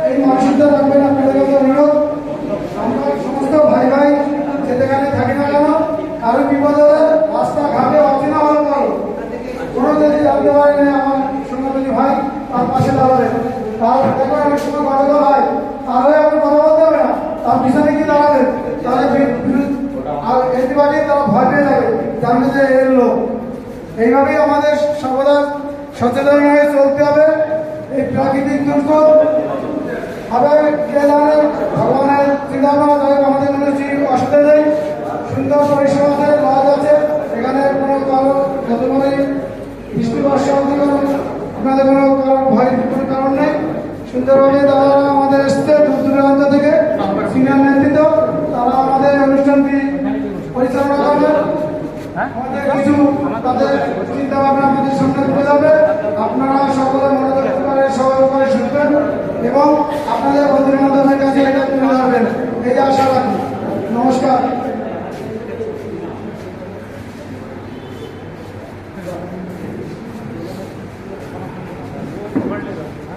এই মানসিকতা রাখবেন আপনাদের কাছে অনুরোধ। আমরা সমস্ত ভাই ভাই যেখানে থাকি না কেন, কারো বিপদ হলে রাস্তাঘাটে অচেনা হলে বলো, কোনো যদি জানতে পারি না আমার সনাতনী ভাই তার পাশে দাঁড়াবে। তার দেখো অনেক সময় গড়ে হয়, তাহলে আপনি কথা বলতে হবে না, তার পিছনে কি দাঁড়াবে, তাহলে আর এদিকে তারা ভয় পেয়ে যাবে, জানবে যে এর লোক। এইভাবেই আমাদের সর্বদা সচেতন হয়ে চলতে হবে। এই প্রাকৃতিক দুর্যোগ আবার কে জানে, ভগবানের চিন্তাভাবনা, আমাদের কোনো অসুবিধা নেই, সুন্দর পরিষেবা আছে, লজ আছে, এখানে কোনো কারো যত মানে বৃষ্টি বর্ষা আপনাদের কোনো ভয় কোনো কারণ নেই। সুন্দরভাবে তারা আমাদের এসছে দূর দূরান্ত থেকে, সিনিয়র নেতৃত্ব, তারা আমাদের অনুষ্ঠানটি পরিচালনা করবে। আমাদের কিছু তাদের চিন্তা ভাবনা আমাদের সামনে তুলে যাবে। আপনারা সকলে মনোযোগ করে সহকারে শুনবেন এবং আপনাদের বন্ধু বান্ধবের কাছে এটা তুলে ধরবেন, এই আশা রাখি। নমস্কার।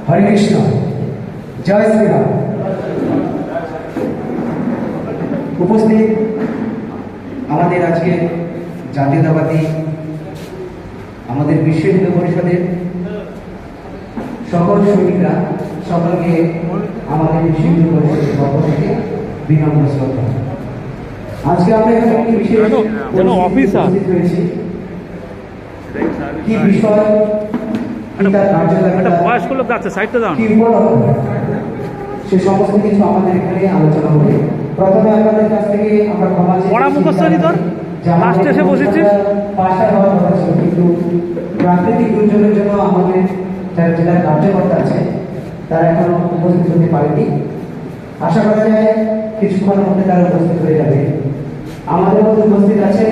হরে কৃষ্ণ, জয় শ্রীরাম। উপস্থিত আমাদের আজকে জাতীয়তাবাদী আমাদের বিশ্ব হিন্দু পরিষদের সকল সৈনিকরা, সকলকে আমাদের বিশ্ব হিন্দু পরিষদের পক্ষ থেকে বিনম্র শ্রদ্ধা। আজকে আমরা এখানে একটি বিশেষ উপস্থিত হয়েছি। কি বিষয়, সে সমস্ত কিছু আমাদের এখানে আলোচনা হবে। প্রথমে আপনাদের কাছ থেকে আমরা ক্ষমা পাশায় হওয়ার কথা ছিল, কিন্তু প্রাকৃতিক দুর্যোগের জন্য আমাদের যারা জেলার কার্যকর্তা আছে তারা এখনো উপস্থিত হতে পারেনি। আশা করা যায় কিছুক্ষণের মধ্যে তারা উপস্থিত হয়ে যাবে। আমাদের মধ্যে উপস্থিত আছে